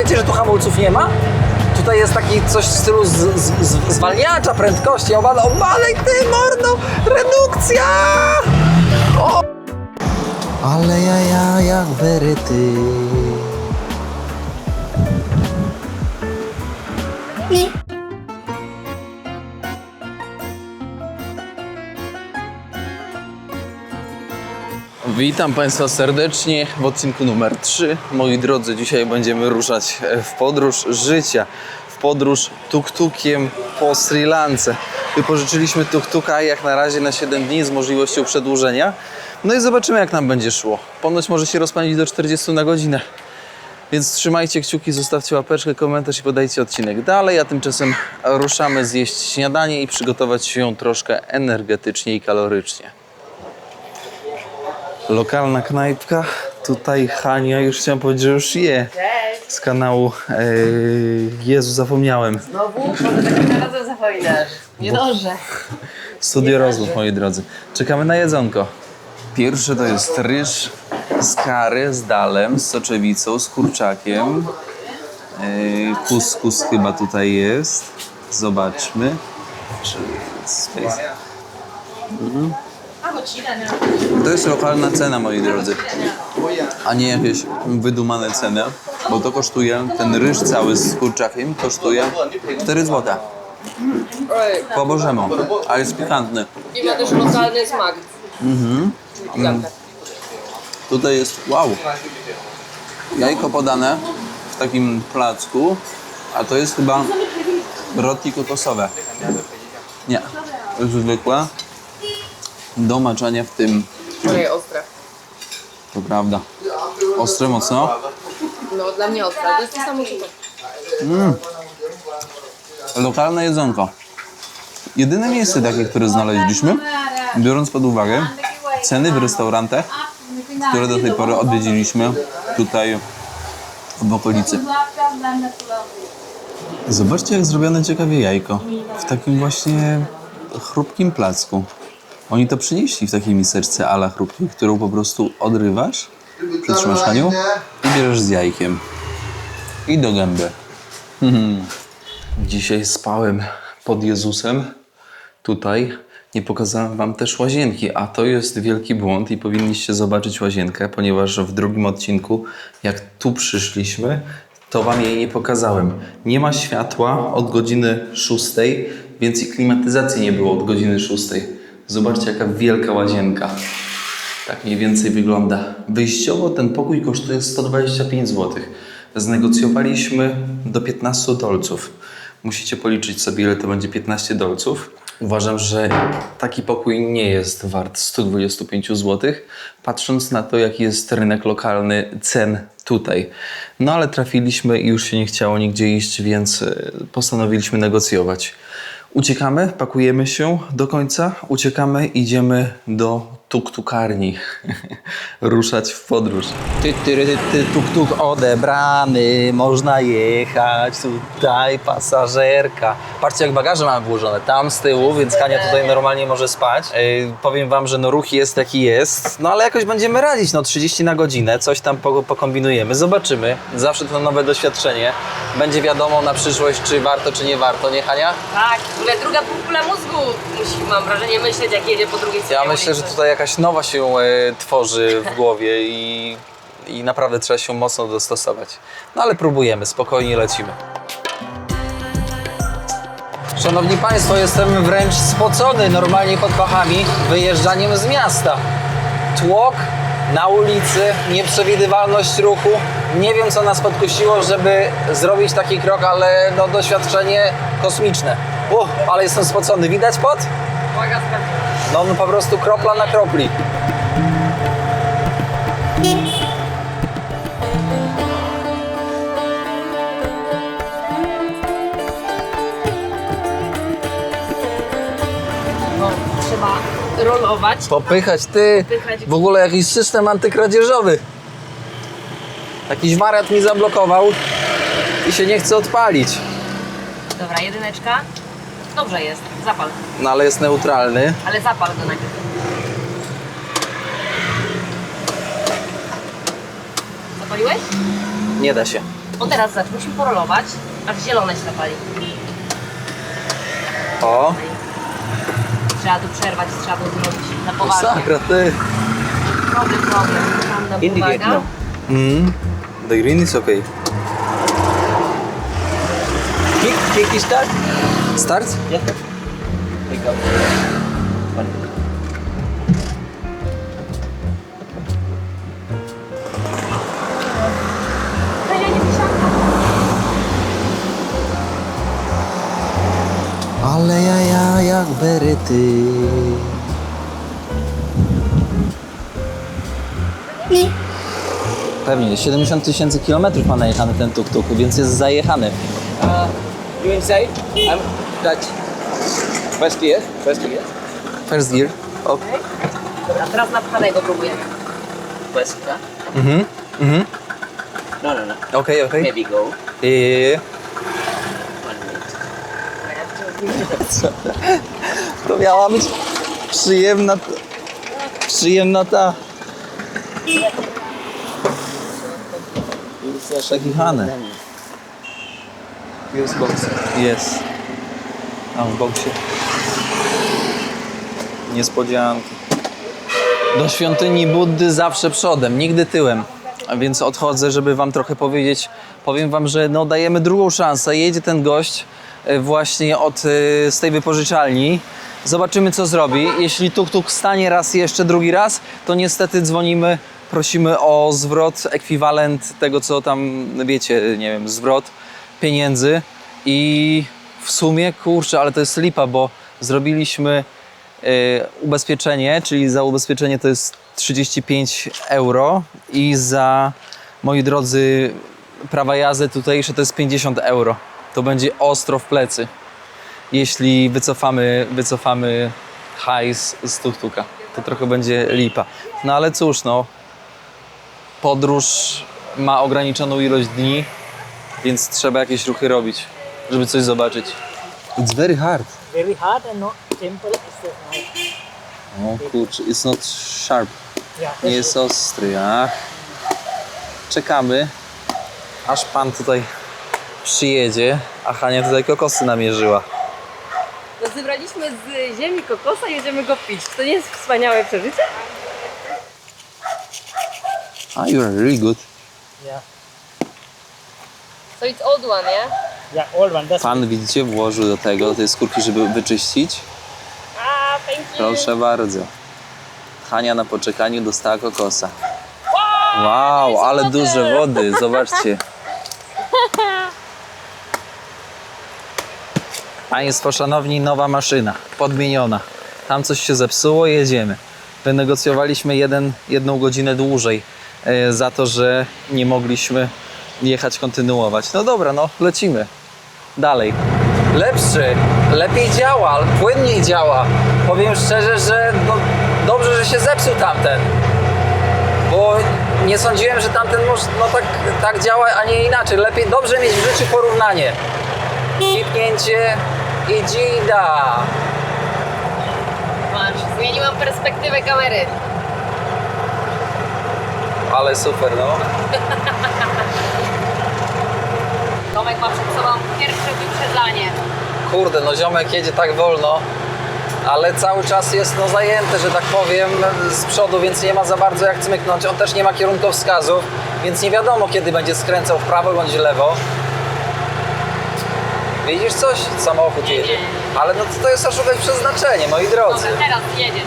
wiecie, że tu hamulców nie ma? Tutaj jest taki coś w stylu zwalniacza prędkości. Obalej ty, mordo! Redukcja! O! Ale jak weryty. Witam Państwa serdecznie w odcinku numer 3. Moi drodzy, dzisiaj będziemy ruszać w podróż życia. W podróż tuk-tukiem po Sri Lance. Wypożyczyliśmy tuk-tuka jak na razie na 7 dni z możliwością przedłużenia. No i zobaczymy, jak nam będzie szło. Ponoć może się rozpędzić do 40 na godzinę. Więc trzymajcie kciuki, zostawcie łapeczkę, komentarz i podajcie odcinek dalej, a tymczasem ruszamy zjeść śniadanie i przygotować się ją troszkę energetycznie i kalorycznie. Lokalna knajpka. Tutaj Hania, już chciałem powiedzieć, że już je. Cześć. Z kanału Jezu, zapomniałem. Znowu? Może takim razem zapominasz. Nie dążę. Studio Rozmów, moi drodzy. Czekamy na jedzonko. Pierwsze to jest ryż z curry, z dalem, z soczewicą, z kurczakiem. Kuskus chyba tutaj jest. Zobaczmy. Czy space. To jest lokalna cena, moi drodzy, a nie jakieś wydumane ceny, bo to kosztuje, ten ryż cały z kurczakiem kosztuje 4 zł. Po bożemu, a jest pikantny. I ma też lokalny smak. Tutaj jest, wow, jajko podane w takim placku, a to jest chyba roti kokosowe. Nie, to jest zwykłe. Do maczania w tym. Moje ostre. To prawda. Ostre mocno. No dla mnie ostre, to jest to samo super. Lokalne jedzonko. Jedyne miejsce takie, które znaleźliśmy, biorąc pod uwagę ceny w restaurantach, które do tej pory odwiedziliśmy tutaj w okolicy. Zobaczcie, jak zrobione ciekawie jajko. W takim właśnie chrupkim placku. Oni to przynieśli w takiej miseczce ala chrupkiej, którą po prostu odrywasz, przytrzymasz Haniu i bierzesz z jajkiem. I do gęby. Dzisiaj spałem pod Jezusem. Tutaj nie pokazałem wam też łazienki, a to jest wielki błąd i powinniście zobaczyć łazienkę, ponieważ w drugim odcinku, jak tu przyszliśmy, to wam jej nie pokazałem. Nie ma światła od godziny 6, więc i klimatyzacji nie było od godziny 6. Zobaczcie, jaka wielka łazienka. Tak mniej więcej wygląda. Wyjściowo ten pokój kosztuje 125 zł. Znegocjowaliśmy do 15 dolców. Musicie policzyć sobie, ile to będzie 15 dolców. Uważam, że taki pokój nie jest wart 125 zł, patrząc na to, jaki jest rynek lokalny cen tutaj. No ale trafiliśmy i już się nie chciało nigdzie iść, więc postanowiliśmy negocjować. Uciekamy, pakujemy się do końca, uciekamy, idziemy do tuk-tukarni. Ruszać w podróż. Tuk-tuk odebrany, można jechać, tutaj pasażerka. Patrzcie, jak bagaże mamy włożone tam z tyłu, więc Hania tutaj normalnie może spać. Powiem wam, że no ruch jest jaki jest, no ale jakoś będziemy radzić, no 30 na godzinę, coś tam pokombinujemy, zobaczymy. Zawsze to nowe doświadczenie. Będzie wiadomo na przyszłość, czy warto, czy nie warto, nie Hania? Tak, w ogóle druga półkula mózgu musi, mam wrażenie, myśleć, jak jedzie po drugiej stronie. Ja myślę, że tutaj jakaś nowa się tworzy w głowie i naprawdę trzeba się mocno dostosować. No ale próbujemy, spokojnie lecimy. Szanowni Państwo, jestem wręcz spocony normalnie pod pachami wyjeżdżaniem z miasta. Tłok na ulicy, nieprzewidywalność ruchu. Nie wiem, co nas podkusiło, żeby zrobić taki krok, ale no, doświadczenie kosmiczne. Ale jestem spocony. Widać pot? Uwaga, sprawdź. No po prostu kropla na kropli. No, trzeba rolować. Popychać, ty. Popychać. W ogóle jakiś system antykradzieżowy. Jakiś wariat mi zablokował i się nie chce odpalić. Dobra, jedyneczka. Dobrze jest, zapal. No ale jest neutralny. Ale zapal go najpierw. Zapaliłeś? Nie da się. Bo teraz zobacz, musimy porolować, aż zielone się zapali. O, Trzeba tu przerwać, trzeba to zrobić na poważnie. sakra ty. Problem. Tam na Indicate uwaga. now. The green is okay. Kick start. Start? Yeah. Pick up. One. Ale ja jak beryty. Pewnie, 70 000 kilometrów ma najechany ten tuk-tuk, więc jest zajechany. You inside? I'm touch. First gear. First gear. First gear. Ok. Dobra, teraz napchanego próbujemy. First gear. No. Okej. Maybe go. I 1 minute. to miała być przyjemna ta. Przekichane. Use box. Jest. Tam w boksie. Niespodzianki. Do świątyni Buddy zawsze przodem, nigdy tyłem. A więc odchodzę, żeby wam trochę powiedzieć. Powiem wam, że no dajemy drugą szansę. Jedzie ten gość właśnie z tej wypożyczalni. Zobaczymy, co zrobi. Jeśli tuk-tuk stanie raz jeszcze, drugi raz, to niestety dzwonimy, prosimy o zwrot, ekwiwalent tego, co tam, wiecie, nie wiem, zwrot pieniędzy. I w sumie, kurczę, ale to jest lipa, bo zrobiliśmy ubezpieczenie, czyli za ubezpieczenie to jest 35 euro i za, moi drodzy, prawa jazdy tutejsze to jest 50 euro. To będzie ostro w plecy, jeśli wycofamy hajs z tuk-tuka. To trochę będzie lipa. No ale cóż, no, podróż ma ograniczoną ilość dni, więc trzeba jakieś ruchy robić, żeby coś zobaczyć. It's very hard. Very hard and not simple. O kurczę, it's not sharp. Yeah. Nie jest ostry, ach. Czekamy, aż pan tutaj przyjedzie, a Hania tutaj kokosy namierzyła. No zebraliśmy z ziemi kokosa i jedziemy go pić. To nie jest wspaniałe przeżycie? Ah, you are really good. Yeah. So it's old one, yeah? Yeah. Old one. That's Pan, widzicie, włożył do tego, tej skórki, żeby wyczyścić. Ah, thank you. Proszę bardzo. Hania na poczekaniu dostała kokosa. Wow, ale duże wody, zobaczcie. Państwo szanowni, nowa maszyna, podmieniona. Tam coś się zepsuło, jedziemy. Wynegocjowaliśmy jedną godzinę dłużej za to, że nie mogliśmy jechać, kontynuować. No dobra, no lecimy. Dalej. Lepszy, lepiej działa, płynniej działa. Powiem szczerze, że no, dobrze, że się zepsuł tamten. Bo nie sądziłem, że tamten może no tak działa, a nie inaczej. Lepiej, dobrze mieć w życiu porównanie. Kipnięcie i dzida. Masz, zmieniłam perspektywę kamery. Ale super, no. Tomek ma przed sobą pierwsze wyprzedzanie. Kurde, no ziomek jedzie tak wolno, ale cały czas jest no zajęty, że tak powiem, z przodu, więc nie ma za bardzo jak cmyknąć. On też nie ma kierunkowskazów, więc nie wiadomo, kiedy będzie skręcał w prawo bądź w lewo. Widzisz coś? Samochód jedzie. Ale no to jest oszukać przeznaczenie, moi drodzy. Dobra, teraz jedziesz.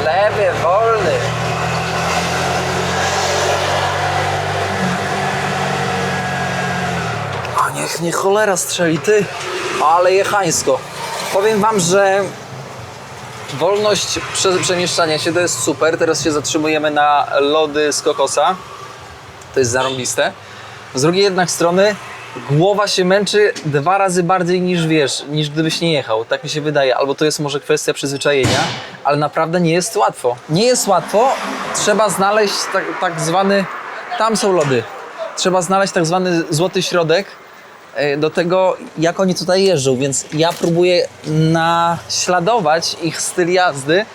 Lewy, wolny. A niech nie cholera strzeli, ty. Ale jechańsko. Powiem wam, że wolność przemieszczania się to jest super. Teraz się zatrzymujemy na lody z kokosa. To jest zarąbiste. Z drugiej jednak strony głowa się męczy 2 razy bardziej niż gdybyś nie jechał. Tak mi się wydaje. Albo to jest może kwestia przyzwyczajenia, ale naprawdę nie jest łatwo. Nie jest łatwo. Trzeba znaleźć tak zwany... Tam są lody. Trzeba znaleźć tak zwany złoty środek do tego, jak oni tutaj jeżdżą. Więc ja próbuję naśladować ich styl jazdy.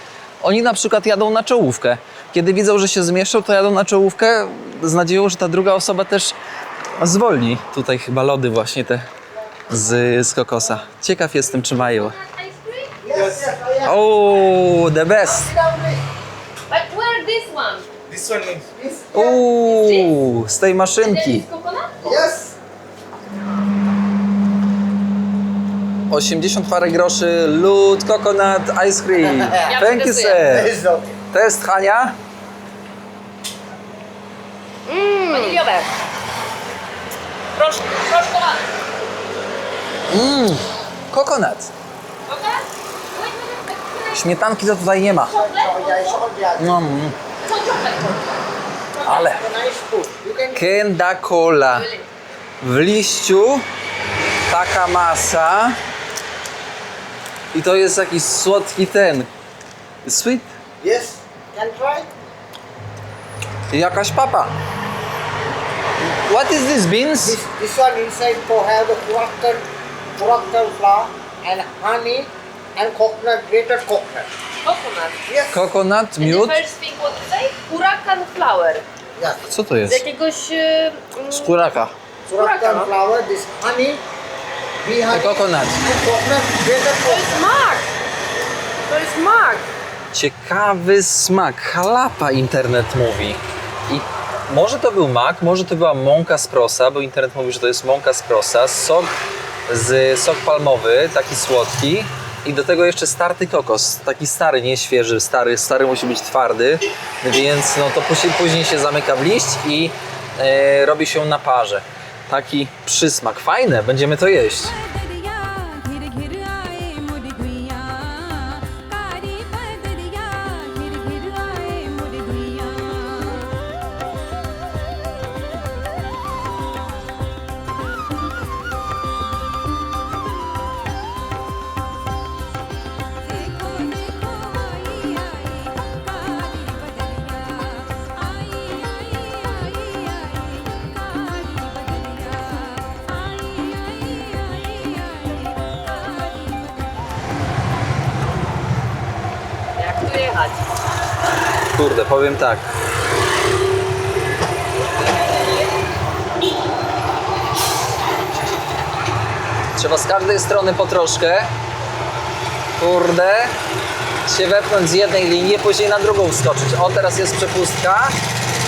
Oni na przykład jadą na czołówkę. Kiedy widzą, że się zmieszczą, to jadą na czołówkę z nadzieją, że ta druga osoba też zwolni. Tutaj chyba lody właśnie te z kokosa. Ciekaw jestem, czy mają. Oh, the best. But where this one? This one is. Z tej maszynki. Is coconut? Yes. 80 parę groszy, lód, coconut, ice cream. Ja Thank you, przetestuję. sir. It's okay. Test, Hania. Waniliowe. Proszę, Coconut. Śmietanki to tutaj nie ma. No, ale Nice food. You can Kenda Cola. W liściu taka masa. I to jest jakiś słodki ten. Sweet. yes. Can try. I jakaś papa. What is this, beans? This one inside for have the Purakan flour and honey and coconut, grated coconut. Coconut. Yes. Coconut, And the miód. first thing what to say? Huracan flower. Yes. Co to Z jest? jakiegoś... Z kuraka. Purakan flour, this honey, bee honey, Coconut. and coconut, grated To jest coconut. mak! To jest mak! Ciekawy smak. Halapa internet mówi. I może to był mak, może to była mąka z prosa, bo internet mówi, że to jest mąka z prosa, sok palmowy, taki słodki i do tego jeszcze starty kokos, taki stary, nie świeży, stary musi być twardy, więc no to później się zamyka w liść i robi się na parze. Taki przysmak. Fajne, będziemy to jeść. दरिया घिर घिर आए मुड़ गुइया कारी दरिया घिर घिर आए मुड़ गुइया देखो देखो आई आई कारी बदरिया आई आई आई आई कारी बदरिया आई आई आई कारी Jak tu jechać? Kurde, powiem tak. Trzeba z każdej strony po troszkę. Kurde. Się wepchnąć z jednej linii, później na drugą wskoczyć. O, teraz jest przepustka.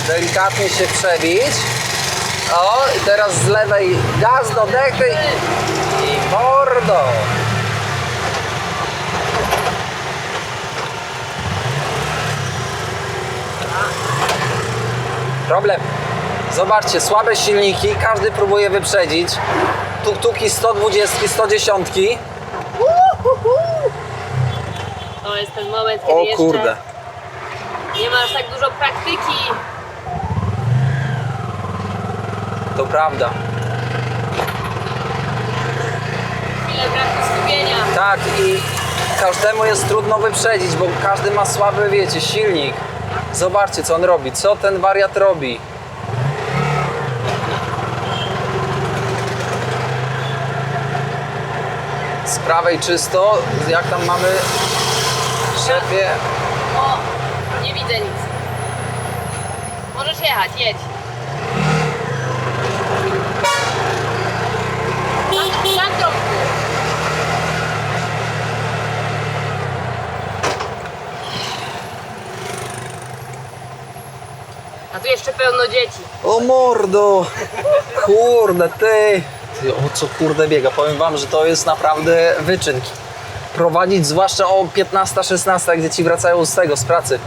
Delikatnie się przebić. O, i teraz z lewej gaz do dechy i mordo. Problem. Zobaczcie, słabe silniki, każdy próbuje wyprzedzić. Tuk-tuki 120, 110. To jest ten moment, kiedy O jeszcze kurde. nie masz tak dużo praktyki. To prawda. Chwilę braku skupienia. Tak, i każdemu jest trudno wyprzedzić, bo każdy ma słaby, wiecie, silnik. Zobaczcie, co on robi, co ten wariat robi. Z prawej czysto, jak tam mamy, szefie? O, nie widzę nic. Możesz jechać, jedź. Tam trochę. A tu jeszcze pełno dzieci. O mordo! Kurde, ty! Ty, o co kurde biega? Powiem wam, że to jest naprawdę wyczyn. Prowadzić zwłaszcza o 15-16, jak dzieci wracają z pracy.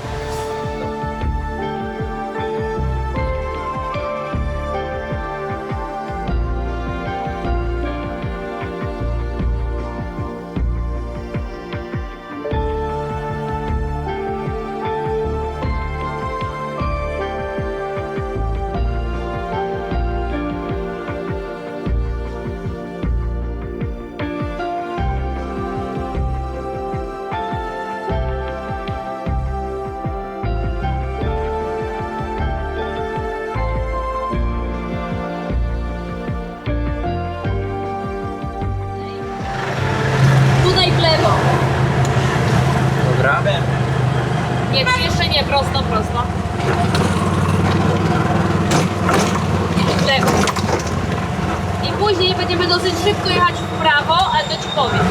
później będziemy dosyć szybko jechać w prawo, ale to ci powiem.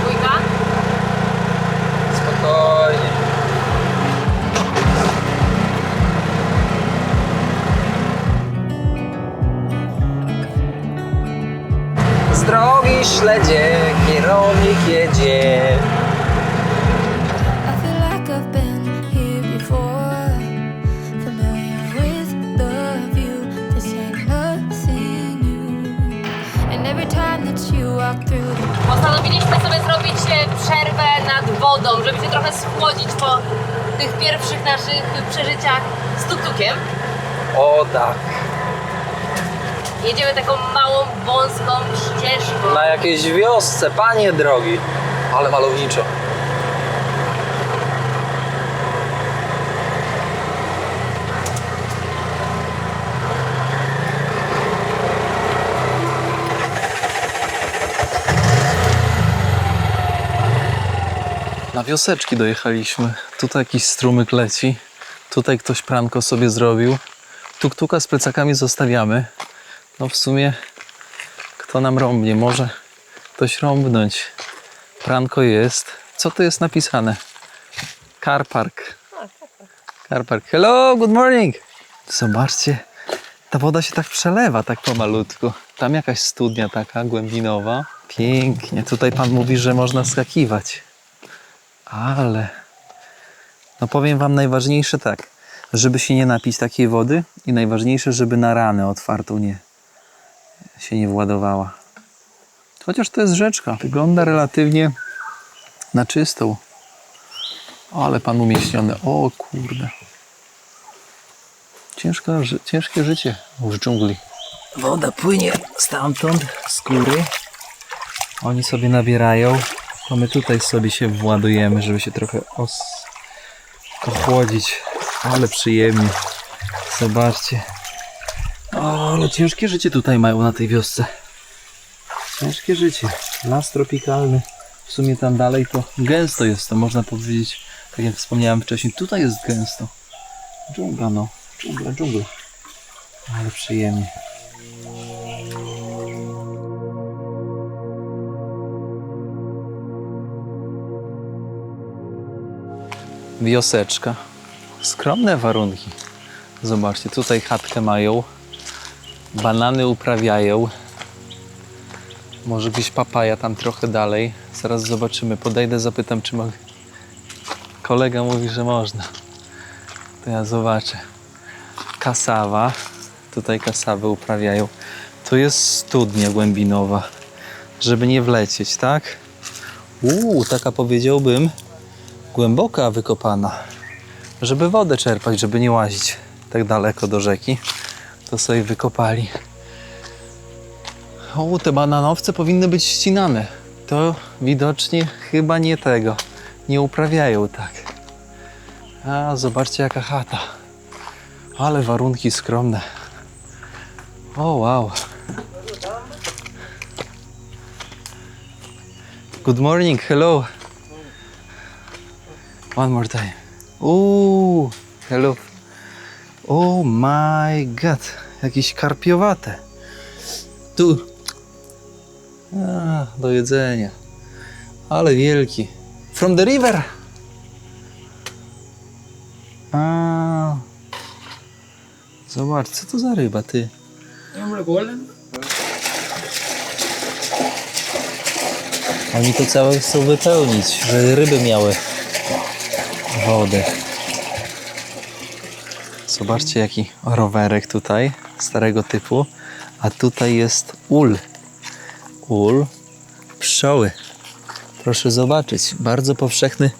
Dwójka? Spokojnie. Z drogi śledzie, kierownik jedzie. I feel like I've been here before. Familiar with the view. This ain't nothing new. And every time that you walk through the Postanowiliśmy sobie zrobić przerwę nad wodą, żeby się trochę schłodzić po tych pierwszych naszych przeżyciach z tuk-tukiem. O tak. Jedziemy taką małą, wąską ścieżką. Na jakiejś wiosce, panie drogi. Ale malowniczo. Na wioseczki dojechaliśmy. Tutaj jakiś strumyk leci. Tutaj ktoś pranko sobie zrobił. Tuk-tuka z plecakami zostawiamy. No w sumie kto nam rąbnie? Może ktoś rąbnąć. Pranko jest. Co tu jest napisane? Car park. Car park. Hello, good morning. Zobaczcie. Ta woda się tak przelewa, tak pomalutku. Tam jakaś studnia taka głębinowa. Pięknie. Tutaj pan mówi, że można skakiwać. Ale... No powiem wam najważniejsze tak. Żeby się nie napić takiej wody i najważniejsze, żeby na ranę otwartą się nie władowała. Chociaż to jest rzeczka. Wygląda relatywnie na czystą. Ale pan umieśniony. O kurde. Ciężkie życie w dżungli. Woda płynie stamtąd, z góry. Oni sobie nabierają. To my tutaj sobie się władujemy, żeby się trochę ochłodzić. Ale przyjemnie. Zobaczcie. O, ale ciężkie życie tutaj mają na tej wiosce. Ciężkie życie. Las tropikalny. W sumie tam dalej to gęsto jest, to można powiedzieć. Tak jak wspomniałem wcześniej, tutaj jest gęsto. Dżungla, no. Dżungla. Ale przyjemnie. Wioseczka. Skromne warunki. Zobaczcie, tutaj chatkę mają. Banany uprawiają. Może gdzieś papaja tam trochę dalej. Zaraz zobaczymy. Podejdę, zapytam, czy mogę. Kolega mówi, że można. To ja zobaczę. Kasawa. Tutaj kasawę uprawiają. Tu jest studnia głębinowa. Żeby nie wlecieć, tak? Taka powiedziałbym głęboka wykopana. Żeby wodę czerpać, żeby nie łazić tak daleko do rzeki. To sobie wykopali. Te bananowce powinny być ścinane. To widocznie chyba nie tego. Nie uprawiają tak. A zobaczcie jaka chata. Ale warunki skromne. O wow. Good morning, hello. One more time. Hello. Oh my god. Jakieś karpiowate. Tu. Do jedzenia. Ale wielki. From the river. Zobacz, co to za ryba, ty? Oni to całe chcą wypełnić, żeby ryby miały wodę. Zobaczcie, jaki rowerek tutaj, starego typu. A tutaj jest ul. Ul pszczoły. Proszę zobaczyć, bardzo powszechny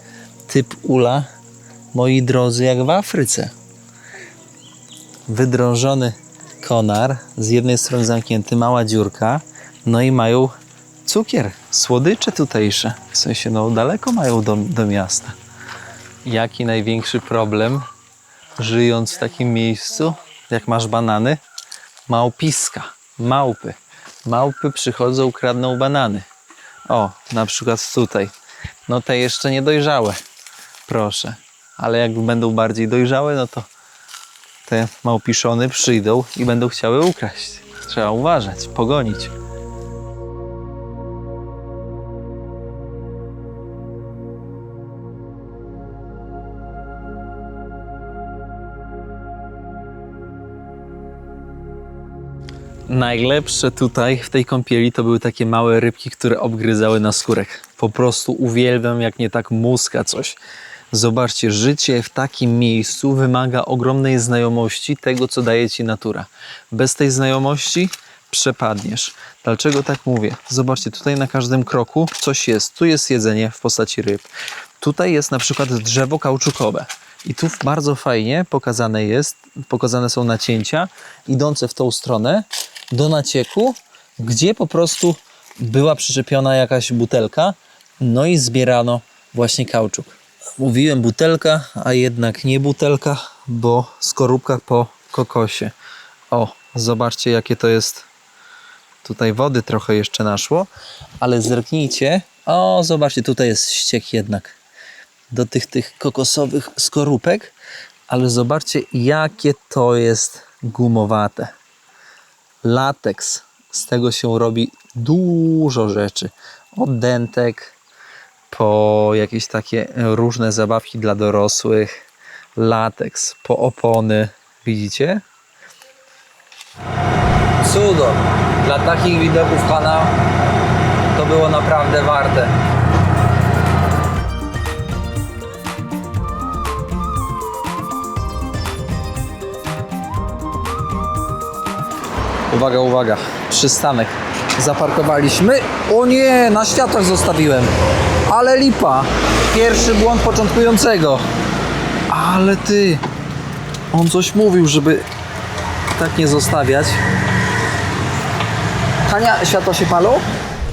typ ula, moi drodzy, jak w Afryce. Wydrążony konar, z jednej strony zamknięty, mała dziurka, no i mają cukier, słodycze tutejsze. W sensie, no daleko mają do miasta. Jaki największy problem, żyjąc w takim miejscu, jak masz banany? Małpiska, małpy. Małpy przychodzą, kradną banany. O, na przykład tutaj. No te jeszcze nie dojrzałe. Proszę. Ale jak będą bardziej dojrzałe, no to te małpiszony przyjdą i będą chciały ukraść. Trzeba uważać, pogonić. Najlepsze tutaj w tej kąpieli to były takie małe rybki, które obgryzały na skórek. Po prostu uwielbiam, jak nie tak muska coś. Zobaczcie, życie w takim miejscu wymaga ogromnej znajomości tego, co daje ci natura. Bez tej znajomości przepadniesz. Dlaczego tak mówię? Zobaczcie, tutaj na każdym kroku coś jest. Tu jest jedzenie w postaci ryb. Tutaj jest na przykład drzewo kauczukowe. I tu bardzo fajnie pokazane są nacięcia idące w tą stronę do nacieku, gdzie po prostu była przyczepiona jakaś butelka, no i zbierano właśnie kauczuk. Mówiłem butelka, a jednak nie butelka, bo skorupka po kokosie. O, zobaczcie, jakie to jest. Tutaj wody trochę jeszcze naszło, ale zerknijcie. O, zobaczcie, tutaj jest ściek jednak do tych kokosowych skorupek, ale zobaczcie, jakie to jest gumowate. Lateks. Z tego się robi dużo rzeczy. Od dentek po jakieś takie różne zabawki dla dorosłych. Lateks po opony. Widzicie? Cudo. Dla takich widoków pana to było naprawdę warte. Uwaga, uwaga. Przystanek. Zaparkowaliśmy. O nie, na światłach zostawiłem. Ale lipa. Pierwszy błąd początkującego. Ale ty. On coś mówił, żeby tak nie zostawiać. Hania, światła się palą?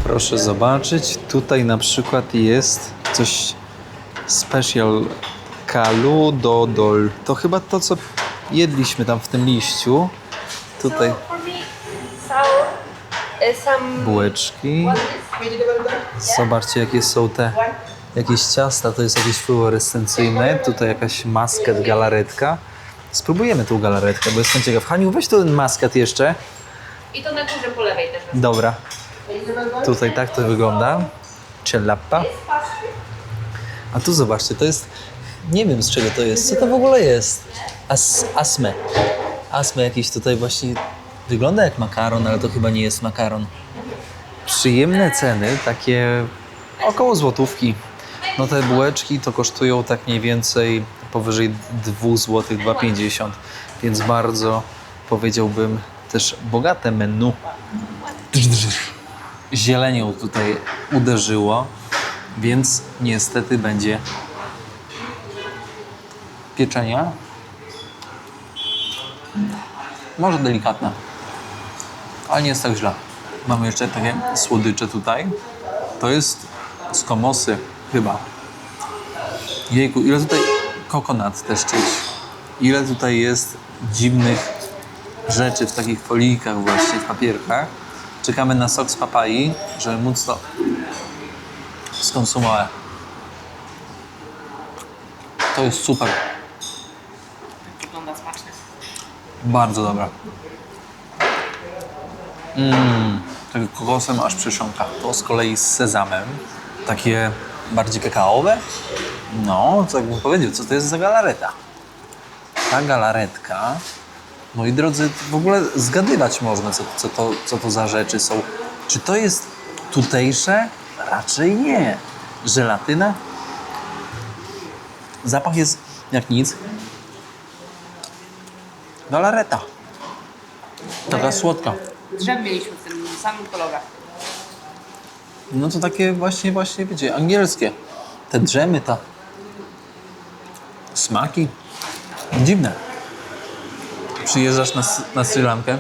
Proszę zobaczyć. Tutaj na przykład jest coś special kaludodol. To chyba to, co jedliśmy tam w tym liściu. Tutaj bułeczki. Zobaczcie, jakie są te jakieś ciasta, to jest jakieś fluorescencyjne. Tutaj jakaś masket, galaretka. Spróbujemy tą galaretkę, bo jestem ciekaw. Haniu, weź ten masket jeszcze. I to na górze po lewej też. Dobra. Tutaj tak to wygląda. Cielappa. A tu zobaczcie, to jest... Nie wiem, z czego to jest. Co to w ogóle jest? Asme. Asme jakieś tutaj właśnie... Wygląda jak makaron, ale to chyba nie jest makaron. Przyjemne ceny, takie około złotówki. No te bułeczki to kosztują tak mniej więcej powyżej 2 zł, 2,50. Więc bardzo, powiedziałbym, też bogate menu. Zielenią tutaj uderzyło, więc niestety będzie pieczenie. Może delikatne, ale nie jest tak źle. Mamy jeszcze takie słodycze tutaj. To jest z komosy chyba. Jejku, ile tutaj kokonat też czuć. Ile tutaj jest dziwnych rzeczy w takich folijkach właśnie, w papierkach. Czekamy na sok z papai, żeby móc to skonsumować. To jest super. Wygląda smacznie. Bardzo dobra. Tego kokosem aż przesiąka. To z kolei z sezamem. Takie bardziej kakaowe. No, co jakbym powiedział, co to jest za galareta? Ta galaretka, moi drodzy, w ogóle zgadywać można, co to za rzeczy są. Czy to jest tutejsze? Raczej nie. Żelatyna? Zapach jest jak nic. Galareta. Taka słodka. Drzew mieliśmy w tym samym kolorze. No to takie właśnie, wiecie, angielskie. Te drzemy, ta smaki. Dziwne. Przyjeżdżasz na Sri Lankę.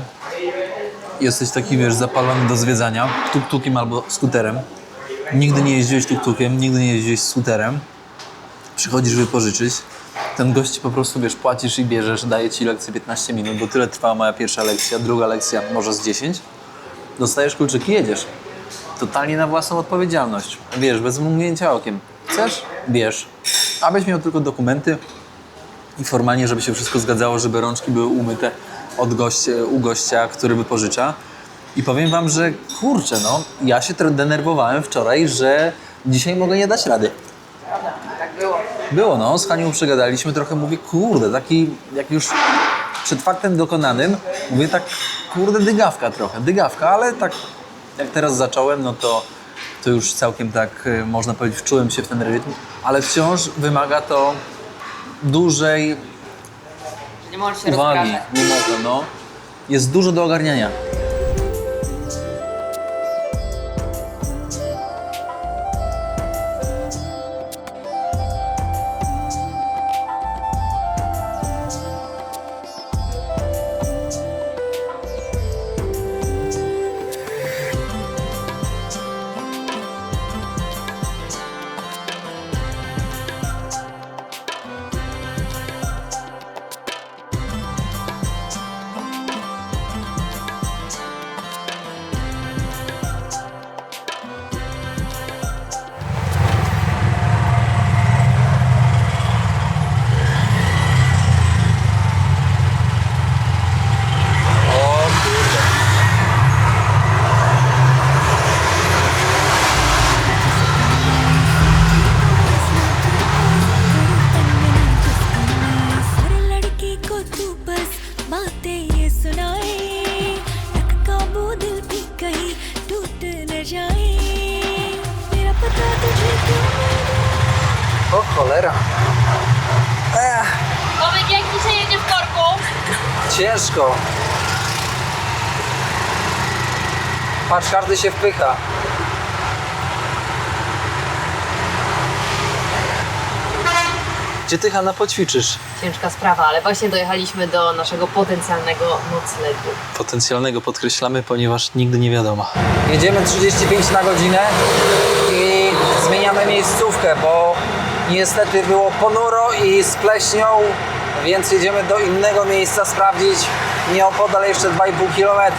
Jesteś taki, wiesz, zapalony do zwiedzania tuk-tukiem albo skuterem. Nigdy nie jeździłeś tuk-tukiem, nigdy nie jeździłeś skuterem. Przychodzisz wypożyczyć. Ten gość po prostu, wiesz, płacisz i bierzesz, daje ci lekcję 15 minut, bo tyle trwała moja pierwsza lekcja, druga lekcja może z 10. Dostajesz kluczyki i jedziesz. Totalnie na własną odpowiedzialność. Wiesz, bez mrugnięcia okiem. Chcesz? Bierz. Abyś miał tylko dokumenty i formalnie, żeby się wszystko zgadzało, żeby rączki były umyte u gościa, który wypożycza. I powiem wam, że kurczę, no, ja się trochę denerwowałem wczoraj, że dzisiaj mogę nie dać rady. Tak było. Było, no, z Hanią przegadaliśmy, trochę mówię, kurde, taki, jak już przed faktem dokonanym, mówię tak, kurde, dygawka, ale tak jak teraz zacząłem, no to już całkiem tak, można powiedzieć, wczułem się w ten rytm, ale wciąż wymaga to dużej Nie możesz się uwagi, rozpraszać. nie mogę, no. Jest dużo do ogarniania. हर लड़की को तू बस बातें ये सुनाए तक काबू दिल भी कहीं टूट न जाए मेरा पता तुझे क्यों O cholera. Tomek, jak dzisiaj jedzie w korku? Ciężko. Patrz, każdy się wpycha. Gdzie ty, Hanna, poćwiczysz? Ciężka sprawa, ale właśnie dojechaliśmy do naszego potencjalnego noclegu. Potencjalnego podkreślamy, ponieważ nigdy nie wiadomo. Jedziemy 35 na godzinę i zmieniamy miejscówkę, bo niestety było ponuro i z pleśnią, więc jedziemy do innego miejsca sprawdzić nieopodal jeszcze 2,5 km.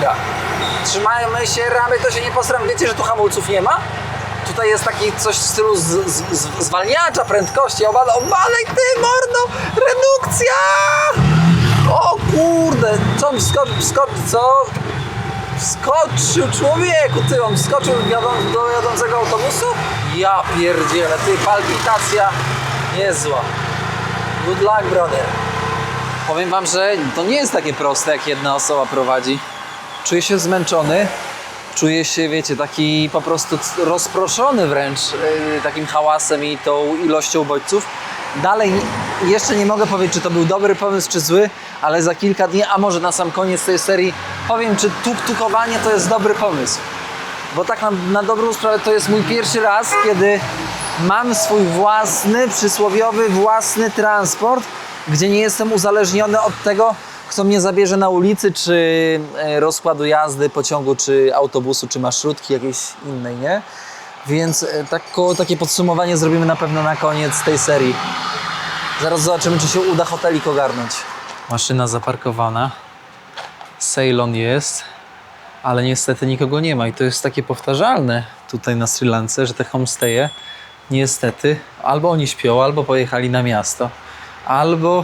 Trzymajmy się ramy, to się nie posram. Wiecie, że tu hamulców nie ma? Tutaj jest taki coś w stylu zwalniacza prędkości. Obadaj ty, mordo! Redukcja! O kurde! Co on wskoczył człowieku, ty, on wskoczył do jadącego autobusu? Ja pierdzielę, ty, palpitacja niezła. Good luck, brother. Powiem wam, że to nie jest takie proste, jak jedna osoba prowadzi. Czuję się zmęczony, czuję się, wiecie, taki po prostu rozproszony wręcz takim hałasem i tą ilością bodźców. Dalej jeszcze nie mogę powiedzieć, czy to był dobry pomysł, czy zły, ale za kilka dni, a może na sam koniec tej serii powiem, czy tuk-tukowanie to jest dobry pomysł. Bo tak na dobrą sprawę to jest mój pierwszy raz, kiedy mam swój własny, przysłowiowy, własny transport, gdzie nie jestem uzależniony od tego, kto mnie zabierze na ulicy, czy rozkładu jazdy pociągu, czy autobusu, czy marszrutki jakiejś innej, nie? Więc takie podsumowanie zrobimy na pewno na koniec tej serii. Zaraz zobaczymy, czy się uda hotelik ogarnąć. Maszyna zaparkowana. Ceylon jest, ale niestety nikogo nie ma i to jest takie powtarzalne tutaj na Sri Lance, że te homestaye niestety albo oni śpią, albo pojechali na miasto, albo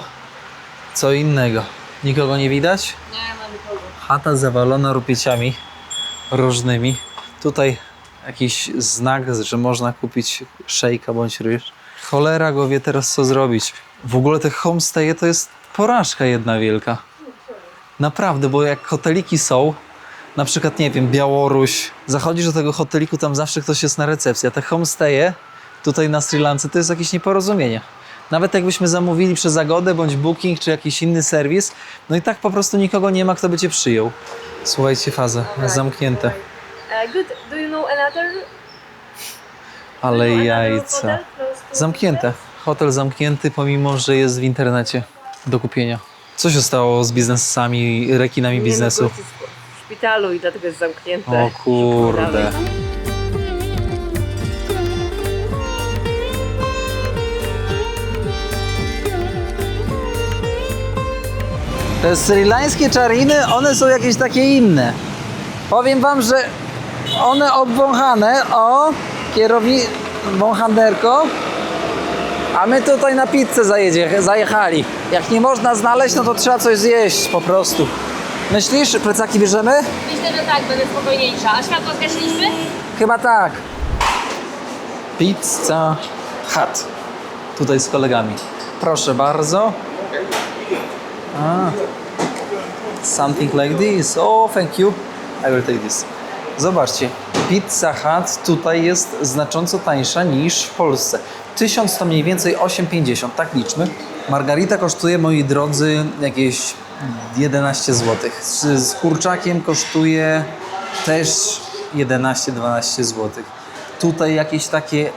co innego. Nikogo nie widać? Nie ma nikogo. Chata zawalona rupieciami różnymi. Tutaj jakiś znak, że można kupić szejka bądź ryż. Cholera go wie teraz, co zrobić. W ogóle te homestaye to jest porażka jedna wielka. Naprawdę, bo jak hoteliki są, na przykład, nie wiem, Białoruś, zachodzisz do tego hoteliku, tam zawsze ktoś jest na recepcji, a te homestaye tutaj na Sri Lance to jest jakieś nieporozumienie. Nawet jakbyśmy zamówili przez Agodę bądź Booking czy jakiś inny serwis, no i tak po prostu nikogo nie ma, kto by cię przyjął. Słuchajcie, faza, jest zamknięte. Good. Do you know another? Ale jajca. Zamknięte. Hotel zamknięty, pomimo że jest w internecie do kupienia. Co się stało z biznesami, rekinami biznesu? W szpitalu i dlatego jest zamknięte. O kurde. Te srilańskie czariny, one są jakieś takie inne. Powiem wam, że one obwąchane, wąchaderko, a my tutaj na pizzę zajechali. Jak nie można znaleźć, no to trzeba coś zjeść po prostu. Myślisz, że plecaki bierzemy? Myślę, że tak, będę spokojniejsza. A światło zgasiliśmy? Chyba tak. Pizza Hut. Tutaj z kolegami. Proszę bardzo. Something like this. Oh, thank you. I will take this. Zobaczcie, Pizza Hut tutaj jest znacząco tańsza niż w Polsce. 1000 to mniej więcej 8,50, tak liczmy. Margarita kosztuje, moi drodzy, jakieś 11 zł. Z kurczakiem kosztuje też 11-12 zł. Tutaj jakieś takie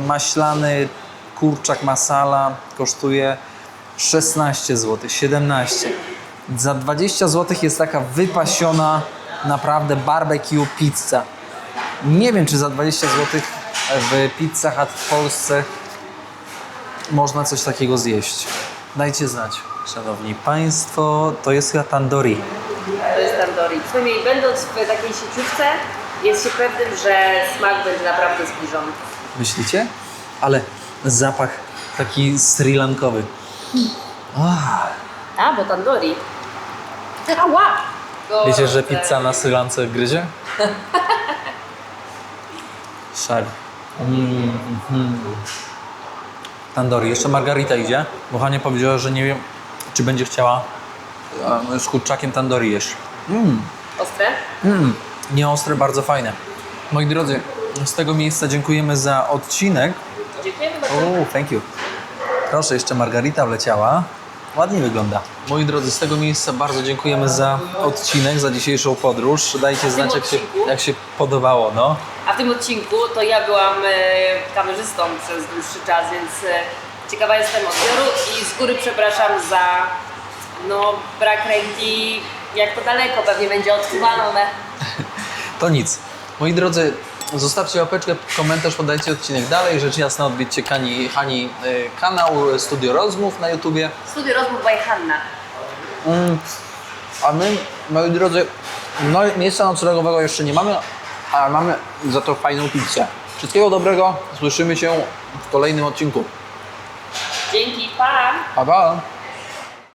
maślany kurczak masala kosztuje 16 zł, 17. Za 20 zł jest taka wypasiona naprawdę barbecue pizza. Nie wiem, czy za 20 zł w Pizza Hut w Polsce można coś takiego zjeść. Dajcie znać. Szanowni Państwo, to jest chyba tandoori. To jest tandoori. Przynajmniej będąc w takiej sieciówce, jest się pewnym, że smak będzie naprawdę zbliżony. Myślicie? Ale zapach taki srilankowy. A, bo tandoori. Ała! Wiecie, że pizza na Sri Lance gryzie? Szal. Tandoori. Jeszcze margarita idzie, bo Hania powiedziała, że nie wiem, czy będzie chciała z kurczakiem tandoori jeść. Ostre? Nie ostre, bardzo fajne. Moi drodzy, z tego miejsca dziękujemy za odcinek. Dziękujemy bardzo. Thank you. Proszę, jeszcze margarita wleciała. Ładnie wygląda. Moi drodzy, z tego miejsca bardzo dziękujemy za odcinek, za dzisiejszą podróż. Dajcie znać, jak się podobało, no. A w tym odcinku to ja byłam kamerzystą przez dłuższy czas, więc ciekawa jestem odbioru i z góry przepraszam za brak ręki. Jak to daleko, pewnie będzie odczuwalne. To nic. Moi drodzy, zostawcie łapeczkę, komentarz, podajcie odcinek dalej. Rzecz jasna, odwiedźcie Hani kanał Studio Rozmów na YouTubie. Studio Rozmów by Hanna. A my, moi drodzy, miejsca noclegowego jeszcze nie mamy, ale mamy za to fajną pizzę. Wszystkiego dobrego, słyszymy się w kolejnym odcinku. Dzięki, pa! Pa, pa!